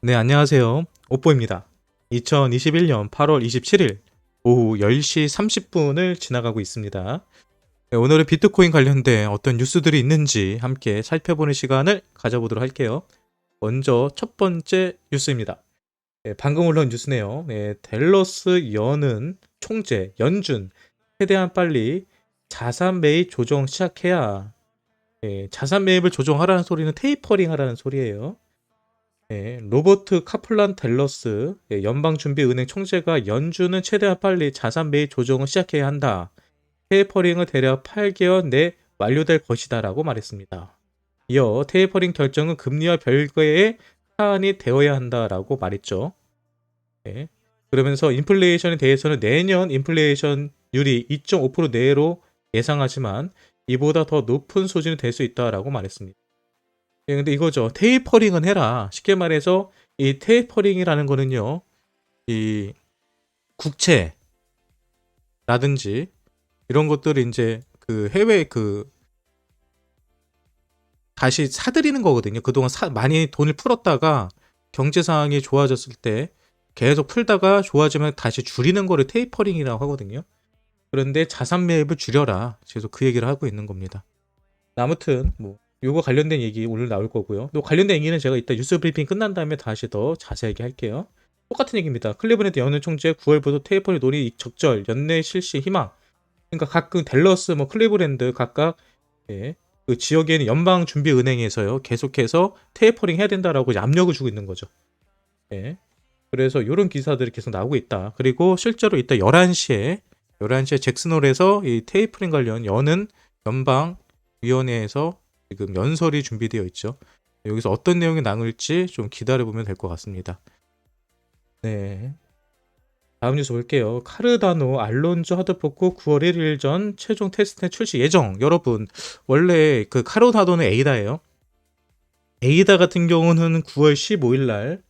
네, 안녕하세요. 오뽀입니다. 2021년 8월 27일 오후 10시 30분을 지나가고 있습니다. 네, 오늘은 비트코인 관련된 어떤 뉴스들이 있는지 함께 살펴보는 시간을 가져보도록 할게요. 먼저 첫 번째 뉴스입니다. 네, 방금 올라온 뉴스네요. 네, 델러스 연은 총재, 연준, 최대한 빨리 자산 매입 조정 시작해야. 자산 매입을 조정하라는 소리는 테이퍼링 하라는 소리예요. 로버트 카플란 델러스 연방준비은행 총재가 연준은 최대한 빨리 자산 매입 조정을 시작해야 한다. 테이퍼링은 대략 8개월 내 완료될 것이다 라고 말했습니다. 이어 테이퍼링 결정은 금리와 별개의 사안이 되어야 한다라고 말했죠. 예. 그러면서 인플레이션에 대해서는 내년 인플레이션율이 2.5% 내로 예상하지만 이보다 더 높은 수준이 될 수 있다라고 말했습니다. 근데 이거죠. 테이퍼링은 해라. 쉽게 말해서 이 테이퍼링이라는 거는요. 이 국채라든지 이런 것들을 이제 그 해외 다시 사들이는 거거든요. 그동안 많이 돈을 풀었다가 경제 상황이 좋아졌을 때 계속 풀다가 좋아지면 다시 줄이는 거를 테이퍼링이라고 하거든요. 그런데 자산 매입을 줄여라. 계속 그 얘기를 하고 있는 겁니다. 아무튼 요거 관련된 얘기 오늘 나올 거고요. 또 관련된 얘기는 제가 이따 뉴스 브리핑 끝난 다음에 다시 더 자세하게 할게요. 똑같은 얘기입니다. 클리브랜드 연은 총재 9월부터 테이퍼링 논의 적절 연내 실시 희망. 그러니까 각각 댈러스 클리브랜드 각각 그 지역에 있는 연방준비은행에서요 계속해서 테이퍼링 해야 된다라고 이제 압력을 주고 있는 거죠. 그래서 이런 기사들이 계속 나오고 있다. 그리고 실제로 이따 11시에 잭슨홀에서 이 테이퍼링 관련 여는 연방위원회에서 지금 연설이 준비되어 있죠. 여기서 어떤 내용이 나올지 좀 기다려보면 될 것 같습니다. 네. 다음 뉴스 볼게요. 카르다노 알론조 하드포크 9월 1일 전 최종 테스트넷 출시 예정. 여러분, 원래 그 카르다노는 에이다예요. 에이다 같은 경우는 9월 15일 날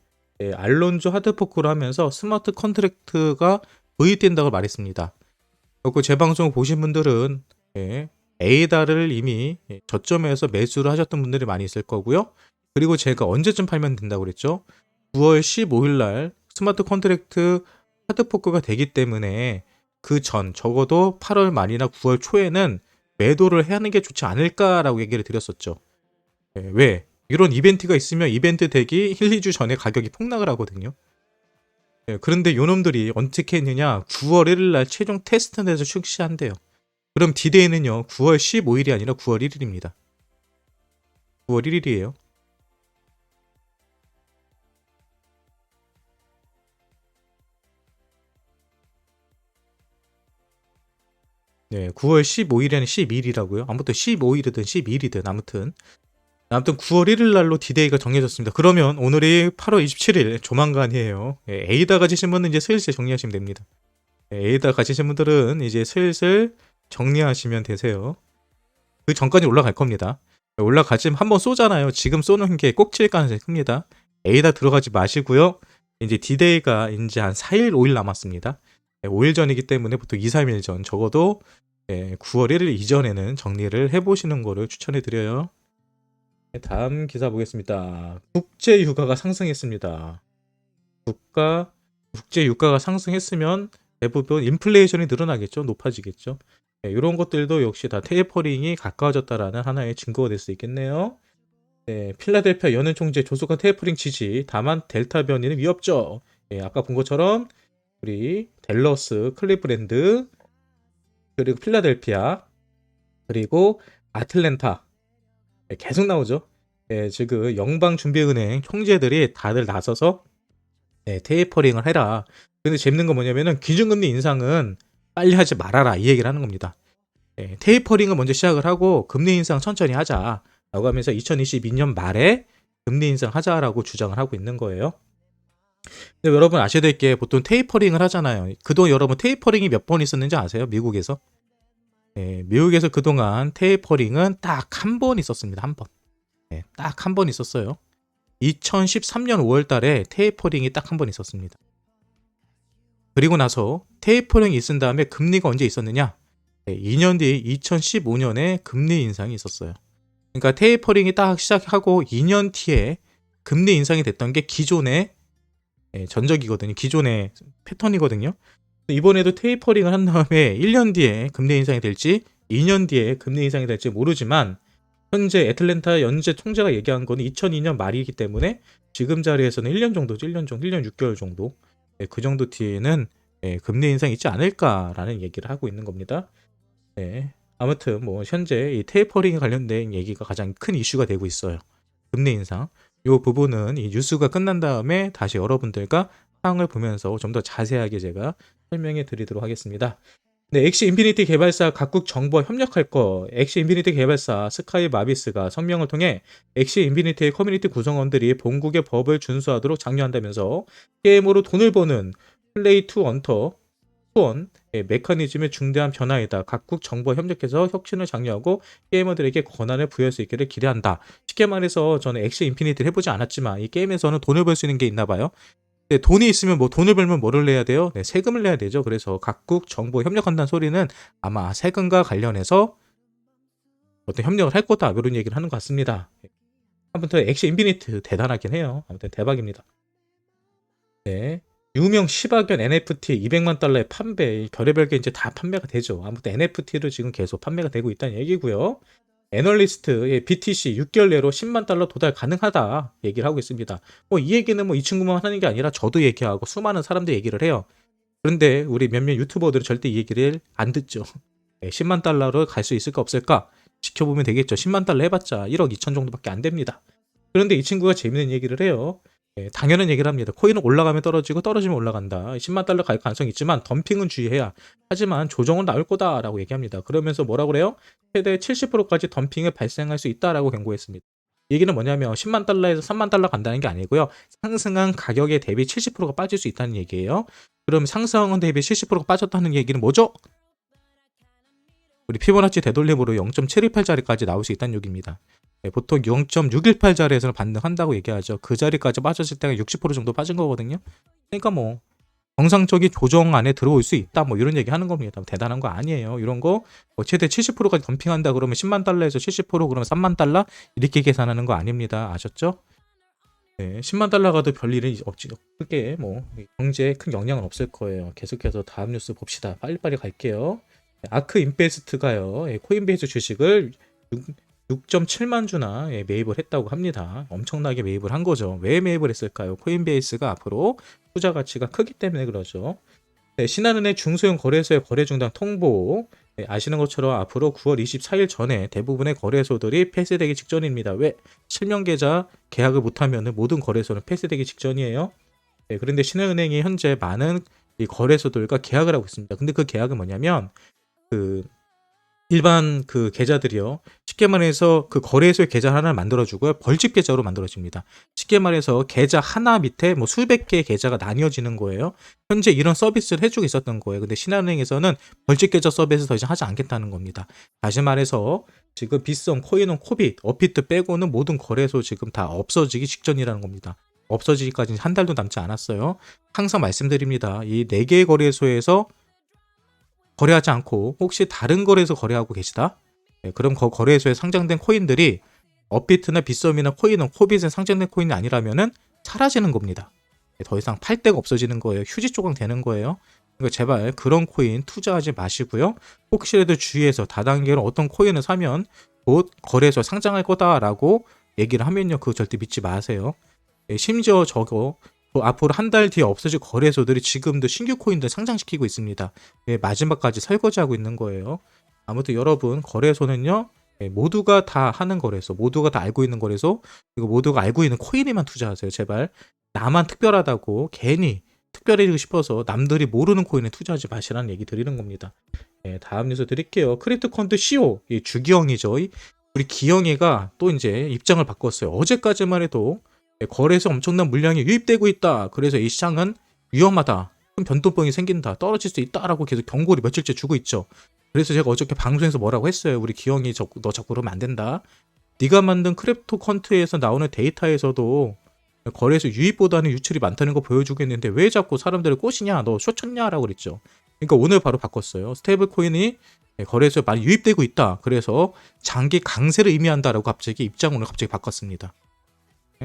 알론조 하드포크로 하면서 스마트 컨트랙트가 도입된다고 말했습니다. 그리고 제 방송을 보신 분들은 에이다를 이미 저점에서 매수를 하셨던 분들이 많이 있을 거고요. 그리고 제가 언제쯤 팔면 된다고 그랬죠? 9월 15일 날 스마트 컨트랙트 하드포크가 되기 때문에 그 전 적어도 8월 말이나 9월 초에는 매도를 하는 게 좋지 않을까라고 얘기를 드렸었죠. 왜? 이런 이벤트가 있으면 이벤트 되기 1, 2주 전에 가격이 폭락을 하거든요. 그런데 요놈들이 어떻게 했느냐? 9월 1일 날 최종 테스트넷에서 출시한대요. 그럼 디데이는요 9월 15일이 아니라 9월 1일입니다. 9월 1일이에요. 네, 9월 15일이 아니라 12일이라고요. 아무튼 15일이든 12일이든 아무튼 9월 1일 날로 디데이가 정해졌습니다. 그러면 오늘이 8월 27일 조만간이에요. 에이다 가지신 분은 이제 슬슬 정리하시면 됩니다. 에이다 가지신 분들은 이제 슬슬 정리하시면 되세요. 그 전까지 올라갈 겁니다. 올라가지면 한번 쏘잖아요. 지금 쏘는 게 꼭질 가능성이 큽니다. 에이다 들어가지 마시고요. 이제 디데이가 이제 한 4일, 5일 남았습니다. 5일 전이기 때문에 보통 2, 3일 전 적어도 9월 1일 이전에는 정리를 해보시는 거를 추천해 드려요. 다음 기사 보겠습니다. 국제 유가가 상승했습니다. 국제 유가가 상승했으면 대부분 인플레이션이 늘어나겠죠. 높아지겠죠. 이런 것들도 역시 다 테이퍼링이 가까워졌다라는 하나의 증거가 될 수 있겠네요. 필라델피아 연은 총재 조속한 테이퍼링 지지. 다만 델타 변이는 위협적. 아까 본 것처럼 우리 댈러스, 클리브랜드, 그리고 필라델피아, 그리고 아틀랜타 계속 나오죠. 지금 연방준비은행 총재들이 다들 나서서 테이퍼링을 해라. 근데 재밌는 건 뭐냐면은 기준금리 인상은 빨리 하지 말아라 이 얘기를 하는 겁니다. 테이퍼링을 먼저 시작을 하고 금리 인상 천천히 하자 라고 하면서 2022년 말에 금리 인상 하자라고 주장을 하고 있는 거예요. 근데 여러분 아셔야 될 게 보통 테이퍼링을 하잖아요. 그동안 여러분 테이퍼링이 몇 번 있었는지 아세요? 미국에서? 미국에서 그동안 테이퍼링은 딱 한 번 있었습니다. 한 번. 딱 한 번 있었어요. 2013년 5월 달에 테이퍼링이 딱 한 번 있었습니다. 그리고 나서 테이퍼링이 있은 다음에 금리가 언제 있었느냐? 2년 뒤 2015년에 금리 인상이 있었어요. 그러니까 테이퍼링이 딱 시작하고 2년 뒤에 금리 인상이 됐던 게 기존의 전적이거든요. 기존의 패턴이거든요. 이번에도 테이퍼링을 한 다음에 1년 뒤에 금리 인상이 될지 2년 뒤에 금리 인상이 될지 모르지만 현재 애틀랜타 연재 총재가 얘기한 건 2002년 말이기 때문에 지금 자리에서는 1년 정도죠. 1년 정도, 1년 6개월 정도. 그 정도 뒤에는 금리 인상이 있지 않을까라는 얘기를 하고 있는 겁니다. 아무튼 뭐 현재 이 테이퍼링에 관련된 얘기가 가장 큰 이슈가 되고 있어요. 금리 인상. 이 부분은 이 뉴스가 끝난 다음에 다시 여러분들과 사항을 보면서 좀 더 자세하게 제가 설명해 드리도록 하겠습니다. 네, 엑시 인피니티 개발사 각국 정부와 협력할 거. 엑시 인피니티 개발사 스카이 마비스가 성명을 통해 엑시 인피니티의 커뮤니티 구성원들이 본국의 법을 준수하도록 장려한다면서 게임으로 돈을 버는 플레이 투 언터 후원 메커니즘의 중대한 변화이다. 각국 정부와 협력해서 혁신을 장려하고 게이머들에게 권한을 부여할 수 있기를 기대한다. 쉽게 말해서 저는 엑시 인피니티를 해보지 않았지만 이 게임에서는 돈을 벌 수 있는 게 있나 봐요. 네, 돈이 있으면 뭐 돈을 벌면 뭐를 내야 돼요? 네, 세금을 내야 되죠. 그래서 각국 정부와 협력한다는 소리는 아마 세금과 관련해서 어떤 협력을 할 거다. 이런 얘기를 하는 것 같습니다. 아무튼 엑시 인피니트 대단하긴 해요. 아무튼 대박입니다. 네. 유명 시바견 NFT 200만 달러의 판매, 별의별 게 이제 다 판매가 되죠. 아무튼 NFT를 지금 계속 판매가 되고 있다는 얘기고요. 애널리스트 BTC 6개월 내로 10만 달러 도달 가능하다 얘기를 하고 있습니다. 뭐 이 얘기는 뭐 이 친구만 하는 게 아니라 저도 얘기하고 수많은 사람들이 얘기를 해요. 그런데 우리 몇몇 유튜버들은 절대 이 얘기를 안 듣죠. 10만 달러로 갈 수 있을까 없을까? 지켜보면 되겠죠. 10만 달러 해봤자 1억 2천 정도밖에 안 됩니다. 그런데 이 친구가 재밌는 얘기를 해요. 당연한 얘기를 합니다. 코인은 올라가면 떨어지고 떨어지면 올라간다. 10만 달러 갈 가능성이 있지만 덤핑은 주의해야. 하지만 조정은 나올 거다라고 얘기합니다. 그러면서 뭐라고 그래요? 최대 70%까지 덤핑이 발생할 수 있다라고 경고했습니다. 얘기는 뭐냐면 10만 달러에서 3만 달러 간다는 게 아니고요. 상승한 가격에 대비 70%가 빠질 수 있다는 얘기예요. 그럼 상승한 대비 70%가 빠졌다는 얘기는 뭐죠? 우리 피보나치 되돌림으로 0.718짜리까지 나올 수 있다는 얘기입니다. 보통 0.618짜리에서는 반등한다고 얘기하죠. 그 자리까지 빠졌을 때가 60% 정도 빠진 거거든요. 그러니까 뭐 정상적인 조정 안에 들어올 수 있다 뭐 이런 얘기 하는 겁니다. 대단한 거 아니에요. 이런 거 최대 70%까지 덤핑한다 그러면 10만 달러에서 70% 그러면 3만 달러 이렇게 계산하는 거 아닙니다. 아셨죠? 10만 달러 가도 별일은 없지. 크게 뭐 경제에 큰 영향은 없을 거예요. 계속해서 다음 뉴스 봅시다. 빨리빨리 갈게요. 아크 인베스트가요. 코인베이스 주식을 6.7만 주나 매입을 했다고 합니다. 엄청나게 매입을 한 거죠. 왜 매입을 했을까요? 코인베이스가 앞으로 투자 가치가 크기 때문에 그러죠. 신한은행 중소형 거래소의 거래 중단 통보. 아시는 것처럼 앞으로 9월 24일 전에 대부분의 거래소들이 폐쇄되기 직전입니다. 왜? 실명 계좌 계약을 못하면 모든 거래소는 폐쇄되기 직전이에요. 그런데 신한은행이 현재 많은 이 거래소들과 계약을 하고 있습니다. 근데 그 계약은 뭐냐면 일반 그 계좌들이요. 쉽게 말해서 그 거래소의 계좌 하나를 만들어주고요. 벌집 계좌로 만들어집니다. 쉽게 말해서 계좌 하나 밑에 뭐 수백 개의 계좌가 나뉘어지는 거예요. 현재 이런 서비스를 해주고 있었던 거예요. 근데 신한은행에서는 벌집 계좌 서비스 더 이상 하지 않겠다는 겁니다. 다시 말해서 지금 빗썸, 코인원, 코빗, 업비트 빼고는 모든 거래소 지금 다 없어지기 직전이라는 겁니다. 없어지기까지 한 달도 남지 않았어요. 항상 말씀드립니다. 이 4개의 거래소에서 거래하지 않고 혹시 다른 거래소 거래하고 계시다? 그럼 그 거래소에 상장된 코인들이 업비트나 빗썸이나 코인원, 코빗에 상장된 코인이 아니라면은 사라지는 겁니다. 더 이상 팔 데가 없어지는 거예요. 휴지 조각 되는 거예요. 그러니까 제발 그런 코인 투자하지 마시고요. 혹시라도 주위에서 다단계로 어떤 코인을 사면 곧 거래소에 상장할 거다라고 얘기를 하면요. 그거 절대 믿지 마세요. 심지어 저거 앞으로 한 달 뒤에 없어질 거래소들이 지금도 신규 코인들 상장시키고 있습니다. 마지막까지 설거지하고 있는 거예요. 아무튼 여러분 거래소는요. 모두가 다 하는 거래소, 모두가 다 알고 있는 거래소, 그리고 모두가 알고 있는 코인에만 투자하세요. 제발 나만 특별하다고 괜히 특별해지고 싶어서 남들이 모르는 코인에 투자하지 마시라는 얘기 드리는 겁니다. 다음 뉴스 드릴게요. 크립토컨트 CEO 주기영이죠. 우리 기영이가 또 이제 입장을 바꿨어요. 어제까지만 해도 거래에서 엄청난 물량이 유입되고 있다. 그래서 이 시장은 위험하다. 큰 변동성이 생긴다. 떨어질 수 있다라고 계속 경고를 며칠째 주고 있죠. 그래서 제가 어저께 방송에서 뭐라고 했어요. 우리 기영이 너 자꾸 그러면 안 된다. 네가 만든 크립토컨트에서 나오는 데이터에서도 거래에서 유입보다는 유출이 많다는 거 보여주고 있는데 왜 자꾸 사람들을 꼬시냐. 너 쇼쳤냐라고 그랬죠. 그러니까 오늘 바로 바꿨어요. 스테이블 코인이 거래에서 많이 유입되고 있다. 그래서 장기 강세를 의미한다라고 갑자기 입장을 갑자기 바꿨습니다.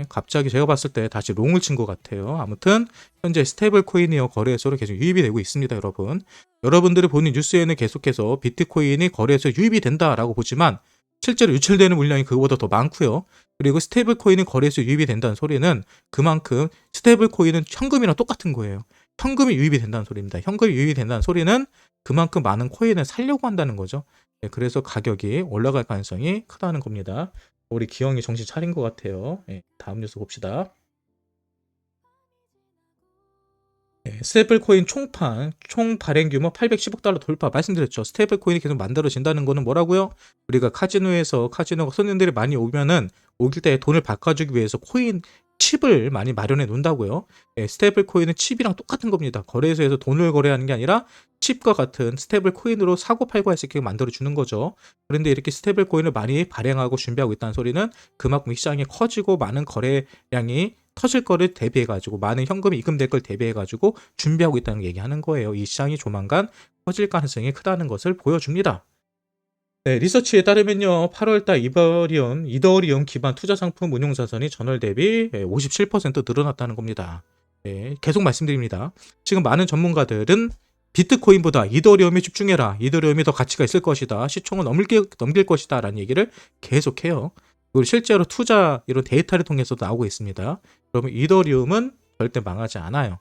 갑자기 제가 봤을 때 다시 롱을 친 것 같아요. 아무튼 현재 스테이블 코인이어 거래소로 계속 유입이 되고 있습니다, 여러분. 여러분들이 보는 뉴스에는 계속해서 비트코인이 거래소에 유입이 된다라고 보지만 실제로 유출되는 물량이 그거보다 더 많고요. 그리고 스테이블 코인이 거래소에 유입이 된다는 소리는 그만큼 스테이블 코인은 현금이랑 똑같은 거예요. 현금이 유입이 된다는 소리입니다. 현금이 유입이 된다는 소리는 그만큼 많은 코인을 살려고 한다는 거죠. 그래서 가격이 올라갈 가능성이 크다는 겁니다. 우리 기영이 정신 차린 것 같아요. 다음 뉴스 봅시다. 스테이블 코인 총판, 총 발행 규모 810억 달러 돌파. 말씀드렸죠. 스테이블 코인이 계속 만들어진다는 거는 뭐라고요? 우리가 카지노가 손님들이 많이 오면은 오길 때 돈을 바꿔주기 위해서 코인 칩을 많이 마련해 놓는다고요. 스테이블 코인은 칩이랑 똑같은 겁니다. 거래소에서 돈을 거래하는 게 아니라 칩과 같은 스테이블 코인으로 사고 팔고 할 수 있게 만들어 주는 거죠. 그런데 이렇게 스테이블 코인을 많이 발행하고 준비하고 있다는 소리는 그만큼 시장이 커지고 많은 거래량이 터질 거를 대비해가지고 많은 현금이 입금될 걸 대비해가지고 준비하고 있다는 얘기하는 거예요. 이 시장이 조만간 커질 가능성이 크다는 것을 보여줍니다. 네, 리서치에 따르면요, 8월달 이더리움 기반 투자 상품 운용 자산이 전월 대비 57% 늘어났다는 겁니다. 네, 계속 말씀드립니다. 지금 많은 전문가들은 비트코인보다 이더리움에 집중해라. 이더리움이 더 가치가 있을 것이다. 시총을 넘길 것이다. 라는 얘기를 계속해요. 그리고 실제로 투자 이런 데이터를 통해서도 나오고 있습니다. 그러면 이더리움은 절대 망하지 않아요.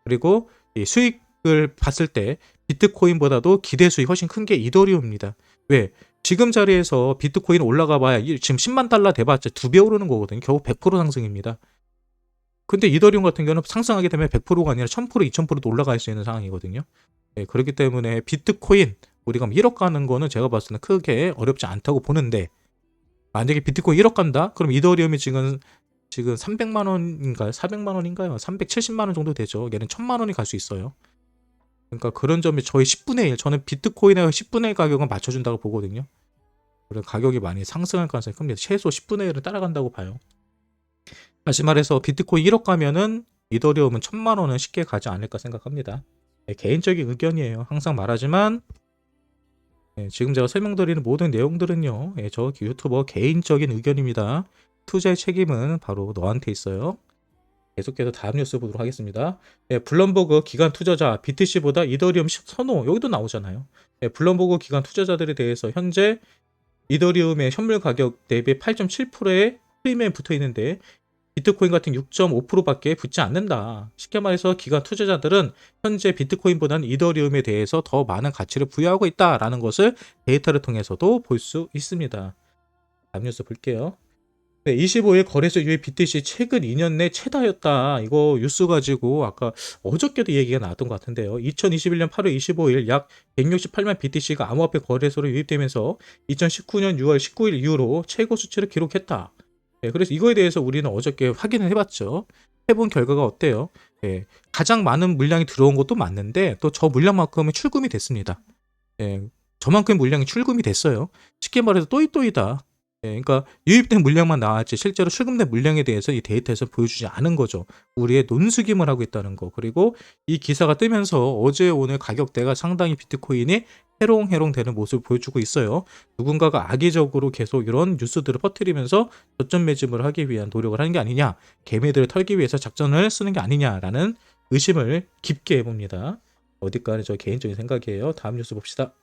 그리고 이 수익을 봤을 때 비트코인보다도 기대 수익이 훨씬 큰 게 이더리움입니다. 왜? 지금 자리에서 비트코인 올라가 봐야 지금 10만 달러 돼봤자 2배 오르는 거거든요. 겨우 100% 상승입니다. 근데 이더리움 같은 경우는 상승하게 되면 100%가 아니라 1000%, 2000%도 올라갈 수 있는 상황이거든요. 그렇기 때문에 비트코인 우리가 1억 가는 거는 제가 봤을 때는 크게 어렵지 않다고 보는데 만약에 비트코인 1억 간다? 그럼 이더리움이 지금 300만 원인가요? 400만 원인가요? 370만 원 정도 되죠. 얘는 1000만 원이 갈 수 있어요. 그러니까 그런 점이 저희 10분의 1, 저는 비트코인의 10분의 1 가격은 맞춰준다고 보거든요. 그래서 가격이 많이 상승할 가능성이 큽니다. 최소 10분의 1은 따라간다고 봐요. 다시 말해서 비트코인 1억 가면은 이더리움은 1000만 원은 쉽게 가지 않을까 생각합니다. 개인적인 의견이에요. 항상 말하지만 지금 제가 설명드리는 모든 내용들은요, 저 유튜버 개인적인 의견입니다. 투자의 책임은 바로 너한테 있어요. 계속해서 다음 뉴스 보도록 하겠습니다. 블룸버그 기관 투자자 BTC보다 이더리움 선호 여기도 나오잖아요. 블룸버그 기관 투자자들에 대해서 현재 이더리움의 현물 가격 대비 8.7%의 프리미엄이 붙어 있는데 비트코인 같은 6.5%밖에 붙지 않는다. 쉽게 말해서 기관 투자자들은 현재 비트코인보다는 이더리움에 대해서 더 많은 가치를 부여하고 있다라는 것을 데이터를 통해서도 볼 수 있습니다. 다음 뉴스 볼게요. 25일 거래소 유입 BTC 최근 2년 내 최다였다. 이거 뉴스 가지고 아까 어저께도 얘기가 나왔던 것 같은데요. 2021년 8월 25일 약 168만 BTC가 암호화폐 거래소로 유입되면서 2019년 6월 19일 이후로 최고 수치를 기록했다. 그래서 이거에 대해서 우리는 어저께 확인을 해봤죠. 해본 결과가 어때요? 가장 많은 물량이 들어온 것도 맞는데 또 저 물량만큼은 출금이 됐습니다. 저만큼 물량이 출금이 됐어요. 쉽게 말해서 또이또이다. 그러니까 유입된 물량만 나왔지 실제로 출금된 물량에 대해서 이 데이터에서 보여주지 않은 거죠. 우리의 논수김을 하고 있다는 거. 그리고 이 기사가 뜨면서 어제 오늘 가격대가 상당히 비트코인이 해롱해롱 되는 모습을 보여주고 있어요. 누군가가 악의적으로 계속 이런 뉴스들을 퍼뜨리면서 저점 매집을 하기 위한 노력을 하는 게 아니냐, 개미들을 털기 위해서 작전을 쓰는 게 아니냐라는 의심을 깊게 해봅니다. 어디까지 저 개인적인 생각이에요. 다음 뉴스 봅시다.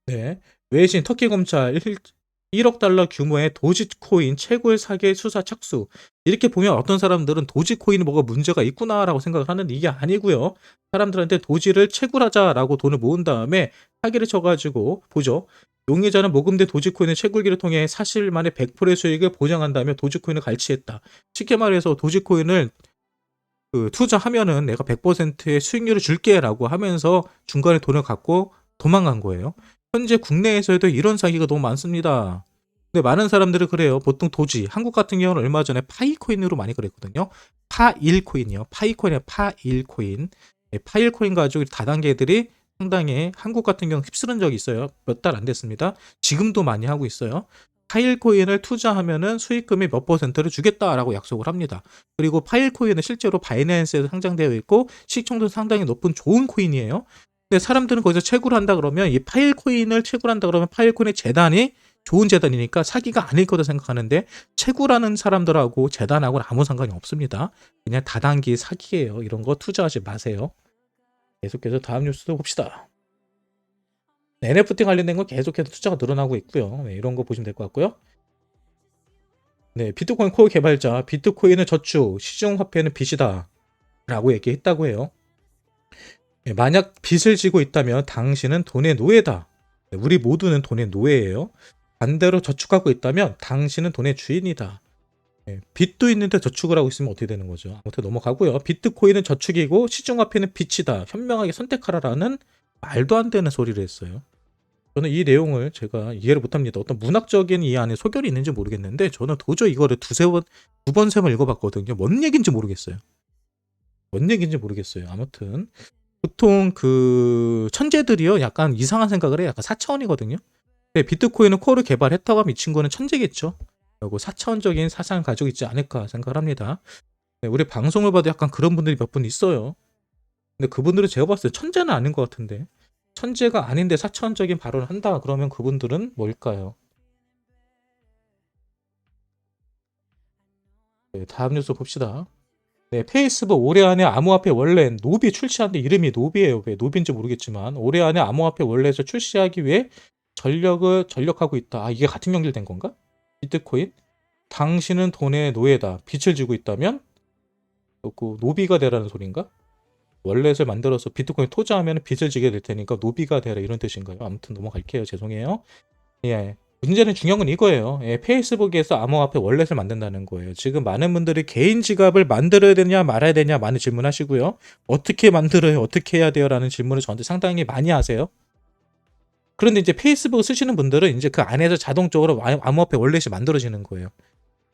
네. 외신 터키 검찰 1억 달러 규모의 도지코인 채굴 사기 수사 착수. 이렇게 보면 어떤 사람들은 도지코인이 뭐가 문제가 있구나라고 생각을 하는데 이게 아니고요. 사람들한테 도지를 채굴하자라고 돈을 모은 다음에 사기를 쳐가지고 보죠. 용의자는 모금된 도지코인의 채굴기를 통해 사실만의 100%의 수익을 보장한다며 도지코인을 갈취했다. 쉽게 말해서 도지코인을 투자하면은 내가 100%의 수익률을 줄게라고 하면서 중간에 돈을 갖고 도망간 거예요. 현재 국내에서도 이런 사기가 너무 많습니다. 근데 많은 사람들은 그래요. 보통 도지, 한국 같은 경우는 얼마 전에 파이코인으로 많이 그랬거든요. 파일코인이요. 파이코인이요. 파일코인. 파일코인 가지고 다단계들이 상당히 한국 같은 경우 휩쓸은 적이 있어요. 몇 달 안 됐습니다. 지금도 많이 하고 있어요. 파일코인을 투자하면은 수익금의 몇 %를 주겠다라고 약속을 합니다. 그리고 파일코인은 실제로 바이낸스에서 상장되어 있고 시총도 상당히 높은 좋은 코인이에요. 근데 사람들은 거기서 채굴을 한다 그러면 이 파일코인을 채굴한다 그러면 파일코인의 재단이 좋은 재단이니까 사기가 아닐 거다 생각하는데 채굴하는 사람들하고 재단하고는 아무 상관이 없습니다. 그냥 다단계 사기예요. 이런 거 투자하지 마세요. 계속해서 다음 뉴스도 봅시다. 네, NFT 관련된 건 계속해서 투자가 늘어나고 있고요. 네, 이런 거 보시면 될 것 같고요. 네, 비트코인 코어 개발자, 비트코인은 저축, 시중화폐는 빚이다 라고 얘기했다고 해요. 네, 만약 빚을 지고 있다면 당신은 돈의 노예다. 네, 우리 모두는 돈의 노예예요. 반대로 저축하고 있다면 당신은 돈의 주인이다. 네, 빚도 있는데 저축을 하고 있으면 어떻게 되는 거죠? 아무튼 넘어가고요. 비트코인은 저축이고 시중화폐는 빚이다. 현명하게 선택하라라는 말도 안 되는 소리를 했어요. 저는 이 내용을 제가 이해를 못합니다. 어떤 문학적인 이 안에 소견이 있는지 모르겠는데 저는 도저히 이거를 두 번, 세 번 읽어봤거든요. 뭔 얘기인지 모르겠어요. 뭔 얘기인지 모르겠어요. 아무튼 보통 그 천재들이요 약간 이상한 생각을 해요. 약간 4차원이거든요. 근데 비트코인은 코어를 개발했다고 하면 이 친구는 천재겠죠. 그리고 4차원적인 사상을 가지고 있지 않을까 생각을 합니다. 네, 우리 방송을 봐도 약간 그런 분들이 몇 분 있어요. 근데 그분들은 제가 봤을 때 천재는 아닌 것 같은데 천재가 아닌데 4차원적인 발언을 한다 그러면 그분들은 뭘까요? 네, 다음 뉴스 봅시다. 네, 페이스북 올해 안에 암호화폐 월렛 노비 출시하는데 이름이 노비예요. 왜 노비인지 모르겠지만 올해 안에 암호화폐 월렛을 출시하기 위해 전력하고 있다. 아, 이게 같은 연결된 건가? 비트코인? 당신은 돈의 노예다. 빚을 지고 있다면 그 노비가 되라는 소린가? 월렛을 만들어서 비트코인 투자하면 빚을 지게 될 테니까 노비가 되라 이런 뜻인가요? 아무튼 넘어갈게요. 죄송해요. 예. 문제는 중요한 건 이거예요. 예, 페이스북에서 암호화폐 월렛을 만든다는 거예요. 지금 많은 분들이 개인 지갑을 만들어야 되냐 말아야 되냐 많이 질문하시고요. 어떻게 만들어요? 어떻게 해야 돼요? 라는 질문을 저한테 상당히 많이 하세요. 그런데 이제 페이스북 쓰시는 분들은 이제 그 안에서 자동적으로 암호화폐 월렛이 만들어지는 거예요.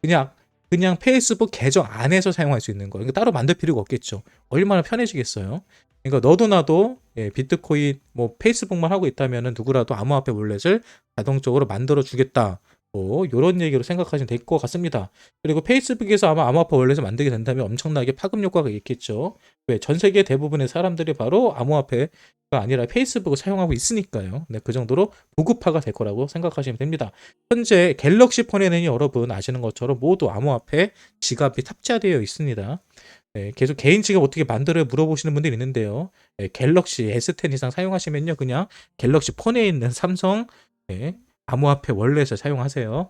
그냥 페이스북 계정 안에서 사용할 수 있는 거예요. 그러니까 따로 만들 필요가 없겠죠. 얼마나 편해지겠어요. 그러니까 너도 나도 비트코인 뭐 페이스북만 하고 있다면은 누구라도 암호화폐 월렛을 자동적으로 만들어 주겠다. 뭐 이런 얘기로 생각하시면 될 것 같습니다. 그리고 페이스북에서 아마 암호화폐 월렛을 만들게 된다면 엄청나게 파급 효과가 있겠죠. 왜? 전 세계 대부분의 사람들이 바로 암호화폐가 아니라 페이스북을 사용하고 있으니까요. 네, 그 정도로 보급화가 될 거라고 생각하시면 됩니다. 현재 갤럭시 폰에는 여러분 아시는 것처럼 모두 암호화폐 지갑이 탑재되어 있습니다. 네, 계속 개인 지갑 어떻게 만들어요 물어보시는 분들이 있는데요. 네, 갤럭시 S10 이상 사용하시면요. 그냥 갤럭시 폰에 있는 삼성 암호화폐 월렛을 사용하세요.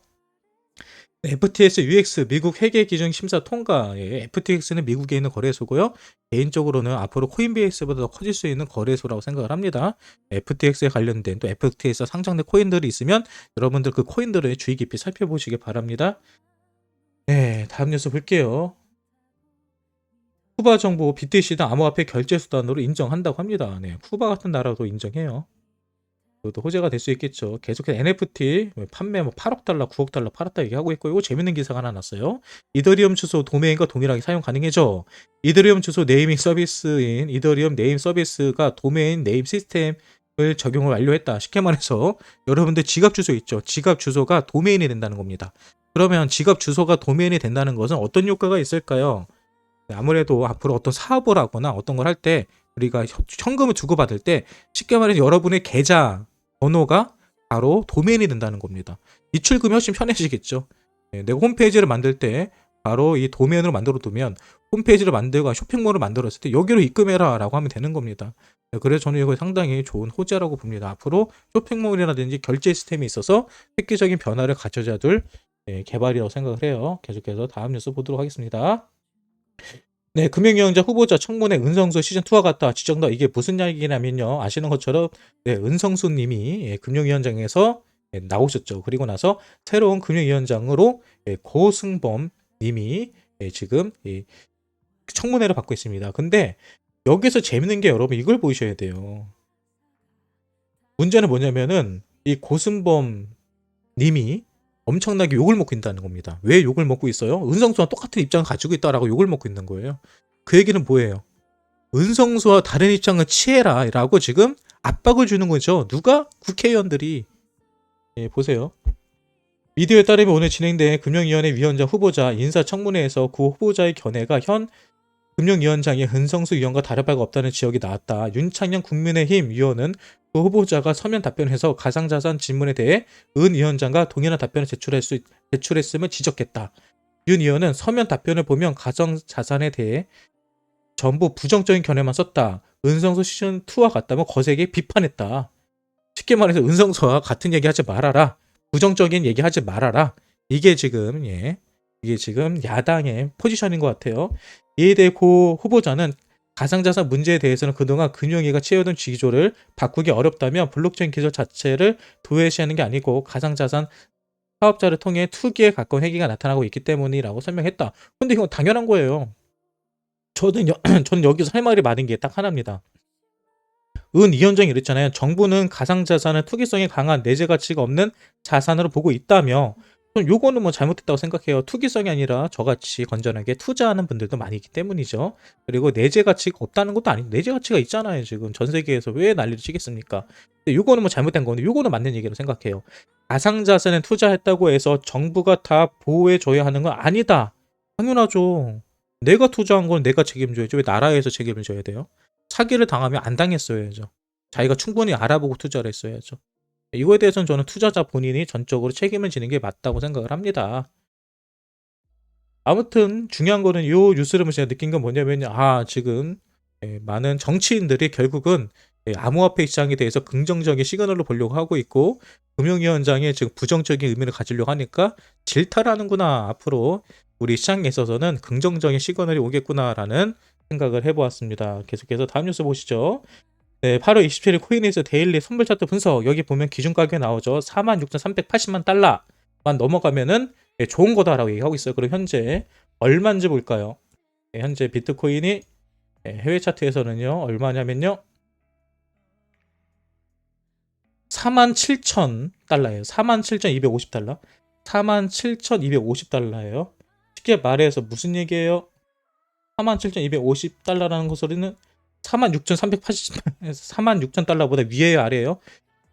네, FTX UX 미국 회계 기준 심사 통과. FTX는 미국에 있는 거래소고요. 개인적으로는 앞으로 코인베이스보다 더 커질 수 있는 거래소라고 생각을 합니다. FTX에 관련된 또 FTX에 상장된 코인들이 있으면 여러분들 그 코인들을 주의 깊이 살펴보시기 바랍니다. 네, 다음 뉴스 볼게요. 쿠바 정부 BTC는 암호화폐 결제 수단으로 인정한다고 합니다. 네, 쿠바 같은 나라도 인정해요. 그것도 호재가 될 수 있겠죠. 계속해서 NFT 판매 뭐 8억 달러, 9억 달러 팔았다 얘기하고 있고, 이거 재밌는 기사가 하나 났어요. 이더리움 주소 도메인과 동일하게 사용 가능해져. 이더리움 주소 네이밍 서비스인 이더리움 네임 서비스가 도메인 네임 시스템을 적용을 완료했다. 쉽게 말해서 여러분들 지갑 주소 있죠. 지갑 주소가 도메인이 된다는 겁니다. 그러면 지갑 주소가 도메인이 된다는 것은 어떤 효과가 있을까요? 아무래도 앞으로 어떤 사업을 하거나 어떤 걸 할 때 우리가 현금을 주고받을 때 쉽게 말해서 여러분의 계좌 번호가 바로 도메인이 된다는 겁니다. 이출금이 훨씬 편해지겠죠. 내가 홈페이지를 만들 때 바로 이 도메인으로 만들어 두면 홈페이지를 만들고 쇼핑몰을 만들었을 때 여기로 입금해라 라고 하면 되는 겁니다. 그래서 저는 이거 상당히 좋은 호재라고 봅니다. 앞으로 쇼핑몰이라든지 결제 시스템이 있어서 획기적인 변화를 가져다 줄 개발이라고 생각을 해요. 계속해서 다음 뉴스 보도록 하겠습니다. 네, 금융위원장 후보자 청문회 은성수 시즌2와 같다 지정다. 이게 무슨 이야기냐면요. 아시는 것처럼 은성수 님이 금융위원장에서 나오셨죠. 그리고 나서 새로운 금융위원장으로 고승범 님이 지금 청문회를 받고 있습니다. 근데 여기서 재밌는 게 여러분 이걸 보셔야 돼요. 문제는 뭐냐면은 이 고승범 님이 엄청나게 욕을 먹고 있다는 겁니다. 왜 욕을 먹고 있어요? 은성수와 똑같은 입장을 가지고 있다라고 욕을 먹고 있는 거예요. 그 얘기는 뭐예요? 은성수와 다른 입장을 취해라 라고 지금 압박을 주는 거죠. 누가? 국회의원들이. 보세요. 미디어에 따르면 오늘 진행된 금융위원회 위원장 후보자 인사청문회에서 그 후보자의 견해가 현 금융위원장이 은성수 위원과 다를 바가 없다는 지적이 나왔다. 윤창현 국민의힘 위원은 그 후보자가 서면 답변해서 가상자산 질문에 대해 은 위원장과 동일한 답변을 제출했음을 지적했다. 윤 의원은 서면 답변을 보면 가상자산에 대해 전부 부정적인 견해만 썼다. 은성수 시즌2와 같다며 거세게 비판했다. 쉽게 말해서 은성수와 같은 얘기 하지 말아라. 부정적인 얘기 하지 말아라. 이게 지금 야당의 포지션인 것 같아요. 이에 대해 고 후보자는 가상자산 문제에 대해서는 그동안 금융위가 취해오던 기조를 바꾸기 어렵다며 블록체인 기술 자체를 도외시하는 게 아니고 가상자산 사업자를 통해 투기에 가까운 행위가 나타나고 있기 때문이라고 설명했다. 근데 이건 당연한 거예요. 저는 여기서 할 말이 많은 게 딱 하나입니다. 은 위원장이 이랬잖아요. 정부는 가상자산을 투기성이 강한 내재 가치가 없는 자산으로 보고 있다며. 그럼 요거는 뭐 잘못됐다고 생각해요. 투기성이 아니라 저같이 건전하게 투자하는 분들도 많이 있기 때문이죠. 그리고 내재 가치가 없다는 것도 아닌데 내재 가치가 있잖아요. 지금 전 세계에서 왜 난리를 치겠습니까? 근데 요거는 뭐 잘못된 건데 요거는 맞는 얘기로 생각해요. 가상자산에 투자했다고 해서 정부가 다 보호해줘야 하는 건 아니다. 당연하죠. 내가 투자한 건 내가 책임져야죠. 왜 나라에서 책임을 져야 돼요? 사기를 당하면 안 당했어야죠. 자기가 충분히 알아보고 투자를 했어야죠. 이거에 대해서는 저는 투자자 본인이 전적으로 책임을 지는 게 맞다고 생각을 합니다. 아무튼 중요한 거는 이 뉴스를 보면서 제가 느낀 건 뭐냐면 지금 많은 정치인들이 결국은 암호화폐 시장에 대해서 긍정적인 시그널로 보려고 하고 있고 금융위원장이 지금 부정적인 의미를 가지려고 하니까 질타하는구나. 앞으로 우리 시장에 있어서는 긍정적인 시그널이 오겠구나라는 생각을 해보았습니다. 계속해서 다음 뉴스 보시죠. 네, 8월 27일 코인에이즈 데일리 선물 차트 분석. 여기 보면 기준 가격이 나오죠. 46,380만 달러만 넘어가면은 좋은 거다라고 얘기하고 있어요. 그럼 현재 얼마인지 볼까요? 네, 현재 비트코인이 해외 차트에서는요. 얼마냐면요. 47,000달러예요. 47,250달러. 47,250달러예요. 쉽게 말해서 무슨 얘기예요? 47,250달러라는 거 소리는 46,380, 46,000달러보다 위에요, 아래에요?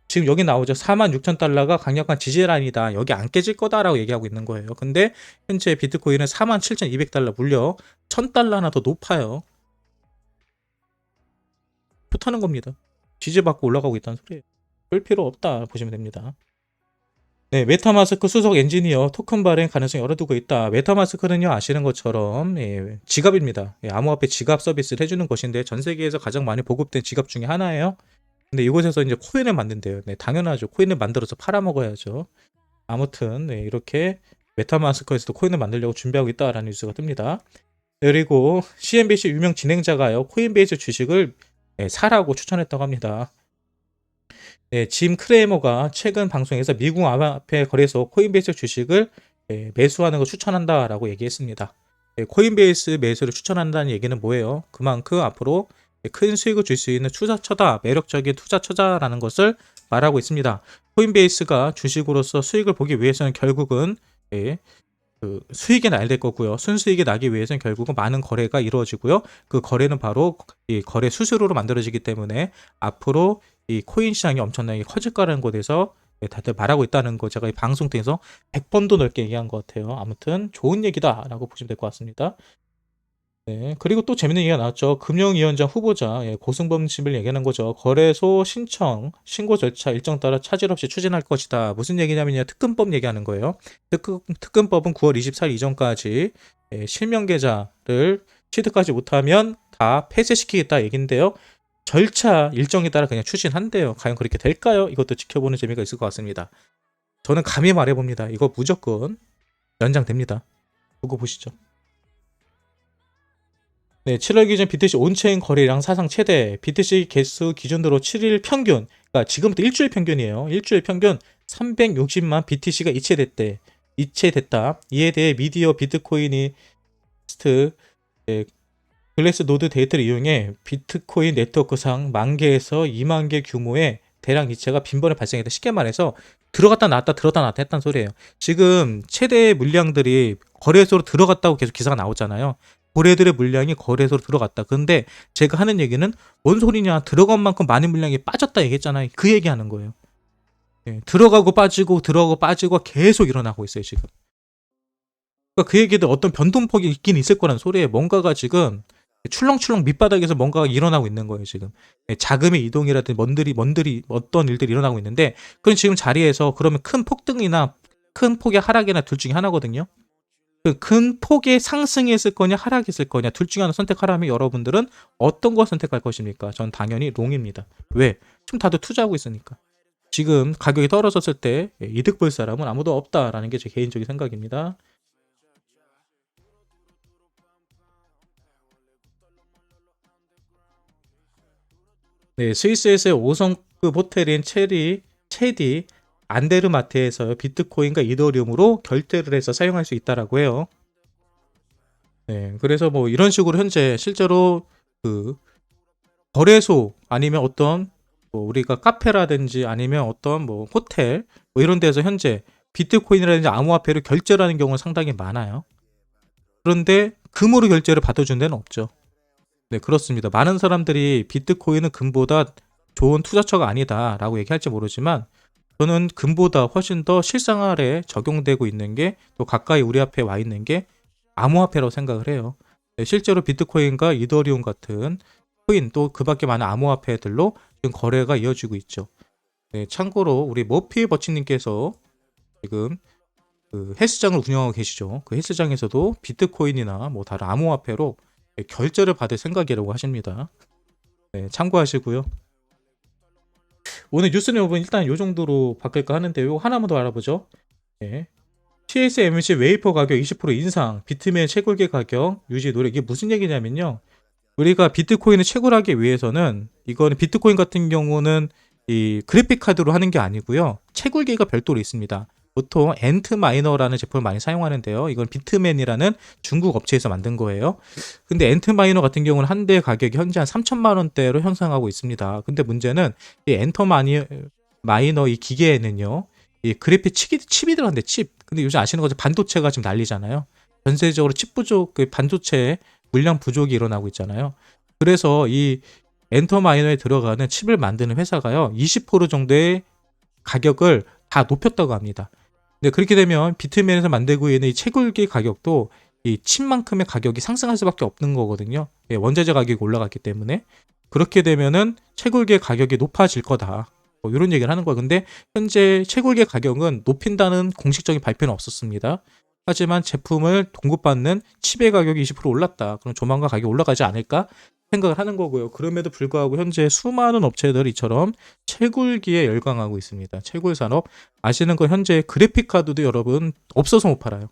지금 여기 나오죠. 46,000달러가 강력한 지지라인이다. 여기 안 깨질 거다라고 얘기하고 있는 거예요. 근데 현재 비트코인은 47,200달러 물려 1,000달러나 더 높아요. 좋다는 겁니다. 지지받고 올라가고 있다는 소리예요. 볼 필요 없다 보시면 됩니다. 네, 메타마스크 수석 엔지니어 토큰 발행 가능성이 열어두고 있다. 메타마스크는요, 아시는 것처럼 지갑입니다. 암호화폐 지갑 서비스를 해주는 것인데 전 세계에서 가장 많이 보급된 지갑 중에 하나예요. 근데 이곳에서 이제 코인을 만든대요. 네, 당연하죠. 코인을 만들어서 팔아먹어야죠. 아무튼 이렇게 메타마스크에서도 코인을 만들려고 준비하고 있다라는 뉴스가 뜹니다. 그리고 CNBC 유명 진행자가요, 코인베이스 주식을 사라고 추천했다고 합니다. 네, 짐 크레이머가 최근 방송에서 미국 암호화폐 거래소 코인베이스 주식을 매수하는 걸 추천한다라고 얘기했습니다. 코인베이스 매수를 추천한다는 얘기는 뭐예요? 그만큼 앞으로 큰 수익을 줄 수 있는 투자처다, 매력적인 투자처다라는 것을 말하고 있습니다. 코인베이스가 주식으로서 수익을 보기 위해서는 결국은 그 수익이 나야 될 거고요. 순수익이 나기 위해서는 결국은 많은 거래가 이루어지고요. 그 거래는 바로 이 거래 수수료로 만들어지기 때문에 앞으로 이 코인 시장이 엄청나게 커질 거라는 곳에서 다들 말하고 있다는 거 제가 이 방송 통해서 100번도 넘게 얘기한 것 같아요. 아무튼 좋은 얘기다라고 보시면 될 것 같습니다. 네, 그리고 또 재밌는 얘기가 나왔죠. 금융위원장 후보자 고승범 씨를 얘기하는 거죠. 거래소 신고 절차 일정 따라 차질 없이 추진할 것이다. 무슨 얘기냐면요, 특근법 얘기하는 거예요. 특근법은 9월 24일 이전까지 실명 계좌를 취득하지 못하면 다 폐쇄시키겠다 얘긴데요. 절차 일정에 따라 그냥 추진한대요. 과연 그렇게 될까요? 이것도 지켜보는 재미가 있을 것 같습니다. 저는 감히 말해봅니다. 이거 무조건 연장됩니다. 두고 보시죠. 네, 7월 기준 BTC 온체인 거래량 사상 최대, BTC 개수 기준으로 7일 평균, 그러니까 지금부터 일주일 평균이에요. 일주일 평균 360만 BTC가 이체됐다. 이에 대해 미디어 비트코인이스트 글래스 노드 데이터를 이용해 비트코인 네트워크상 10,000개에서 20,000개 규모의 대량 이체가 빈번히 발생했다. 쉽게 말해서 들어갔다 나왔다 했다는 소리예요. 지금 최대 물량들이 거래소로 들어갔다고 계속 기사가 나오잖아요. 거래들의 물량이 거래소로 들어갔다. 근데 제가 하는 얘기는 뭔 소리냐, 들어간 만큼 많은 물량이 빠졌다 얘기했잖아요. 그 얘기하는 거예요. 들어가고 빠지고 계속 일어나고 있어요 지금. 그러니까 그 얘기도 어떤 변동폭이 있긴 있을 거란 소리예요. 뭔가가 지금 출렁출렁 밑바닥에서 뭔가가 일어나고 있는 거예요, 지금. 자금의 이동이라든지 뭔들이 어떤 일들이 일어나고 있는데, 그럼 지금 자리에서 그러면 큰 폭등이나 큰 폭의 하락이나 둘 중에 하나거든요. 그 큰 폭의 상승이 있을 거냐, 하락이 있을 거냐, 둘 중에 하나 선택하라면 여러분들은 어떤 걸 선택할 것입니까? 전 당연히 롱입니다. 왜? 지금 다들 투자하고 있으니까. 지금 가격이 떨어졌을 때 이득 볼 사람은 아무도 없다라는 게 제 개인적인 생각입니다. 네, 스위스에서의 5성급 호텔인 체디 안데르마트에서 비트코인과 이더리움으로 결제를 해서 사용할 수 있다라고 해요. 네, 그래서 뭐 이런 식으로 현재 실제로 그 거래소 아니면 어떤 뭐 우리가 카페라든지 아니면 어떤 뭐 호텔 뭐 이런 데서 현재 비트코인이라든지 암호화폐로 결제를 하는 경우가 상당히 많아요. 그런데 금으로 결제를 받아준 데는 없죠. 네, 그렇습니다. 많은 사람들이 비트코인은 금보다 좋은 투자처가 아니다라고 얘기할지 모르지만 저는 금보다 훨씬 더 실생활에 적용되고 있는 게 또 가까이 우리 앞에 와 있는 게 암호화폐라고 생각을 해요. 네, 실제로 비트코인과 이더리움 같은 코인 또 그 밖에 많은 암호화폐들로 지금 거래가 이어지고 있죠. 네, 참고로 우리 머피 버치님께서 지금 그 헬스장을 운영하고 계시죠. 그 헬스장에서도 비트코인이나 뭐 다른 암호화폐로 결제를 받을 생각이라고 하십니다. 네, 참고하시고요. 오늘 뉴스 내용은 일단 이 정도로 바뀔까 하는데 요 하나만 더 알아보죠. 네. TSMC 웨이퍼 가격 20% 인상, 비트맨 채굴기 가격 유지 노력. 이게 무슨 얘기냐면요. 우리가 비트코인을 채굴하기 위해서는 이거는 비트코인 같은 경우는 이 그래픽 카드로 하는 게 아니고요. 채굴기가 별도로 있습니다. 보통 엔트마이너라는 제품을 많이 사용하는데요. 이건 비트맨이라는 중국 업체에서 만든 거예요. 근데 엔트마이너 같은 경우는 한 대 가격이 현재 한 3천만 원대로 형성하고 있습니다. 근데 문제는 이 엔터마이너 이 기계에는요. 이 그래픽 칩이 들어간대, 칩. 근데 요즘 아시는 것처럼 반도체가 지금 난리잖아요. 전 세계적으로 칩 부족, 그 반도체 물량 부족이 일어나고 있잖아요. 그래서 이 엔터마이너에 들어가는 칩을 만드는 회사가요, 20% 정도의 가격을 다 높였다고 합니다. 근데 그렇게 되면 비트맨에서 만들고 있는 이 채굴기 가격도 이 칩만큼의 가격이 상승할 수밖에 없는 거거든요. 예, 원자재 가격이 올라갔기 때문에. 그렇게 되면은 채굴기의 가격이 높아질 거다. 뭐 이런 얘기를 하는 거예요. 근데 현재 채굴기 가격은 높인다는 공식적인 발표는 없었습니다. 하지만 제품을 공급받는 칩의 가격이 20% 올랐다. 그럼 조만간 가격이 올라가지 않을까 생각을 하는 거고요. 그럼에도 불구하고 현재 수많은 업체들이 이처럼 채굴기에 열광하고 있습니다. 채굴 산업. 아시는 건 현재 그래픽 카드도 여러분 없어서 못 팔아요.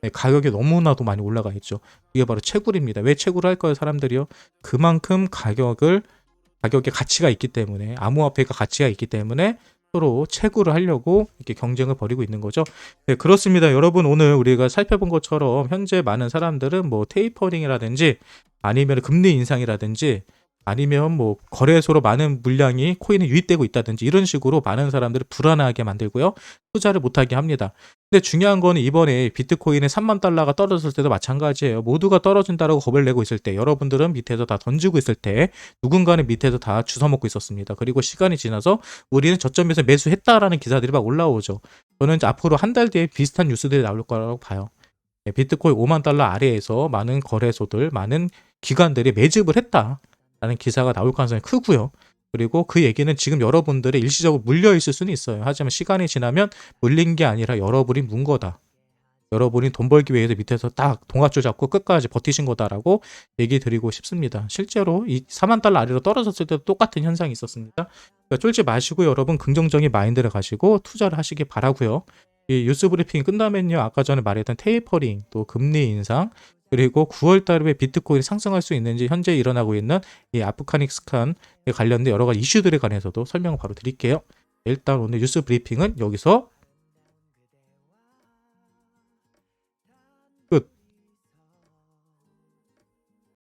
네, 가격이 너무나도 많이 올라가 있죠. 이게 바로 채굴입니다. 왜 채굴을 할까요, 사람들이요? 그만큼 가격에 가치가 있기 때문에, 암호화폐가 가치가 있기 때문에 서로 채굴을 하려고 이렇게 경쟁을 벌이고 있는 거죠. 네, 그렇습니다. 여러분, 오늘 우리가 살펴본 것처럼 현재 많은 사람들은 뭐 테이퍼링이라든지 아니면 금리 인상이라든지 아니면 뭐 거래소로 많은 물량이 코인에 유입되고 있다든지 이런 식으로 많은 사람들을 불안하게 만들고요. 투자를 못하게 합니다. 근데 중요한 거는 이번에 비트코인의 3만 달러가 떨어졌을 때도 마찬가지예요. 모두가 떨어진다라고 겁을 내고 있을 때, 여러분들은 밑에서 다 던지고 있을 때 누군가는 밑에서 다 주워먹고 있었습니다. 그리고 시간이 지나서 우리는 저점에서 매수했다라는 기사들이 막 올라오죠. 저는 이제 앞으로 한 달 뒤에 비슷한 뉴스들이 나올 거라고 봐요. 비트코인 5만 달러 아래에서 많은 거래소들, 많은 기관들이 매집을 했다라는 기사가 나올 가능성이 크고요. 그리고 그 얘기는 지금 여러분들의 일시적으로 물려 있을 수는 있어요. 하지만 시간이 지나면 물린 게 아니라 여러분이 문 거다. 여러분이 돈 벌기 위해서 밑에서 딱 동아줄 잡고 끝까지 버티신 거다라고 얘기 드리고 싶습니다. 실제로 이 4만 달러 아래로 떨어졌을 때도 똑같은 현상이 있었습니다. 그러니까 쫄지 마시고 여러분 긍정적인 마인드를 가지고 투자를 하시기 바라고요. 이 뉴스 브리핑이 끝나면요, 아까 전에 말했던 테이퍼링, 또 금리 인상, 그리고 9월 달에 비트코인이 상승할 수 있는지 현재 일어나고 있는 이 아프가니스탄에 관련된 여러 가지 이슈들에 관해서도 설명을 바로 드릴게요. 일단 오늘 뉴스 브리핑은 여기서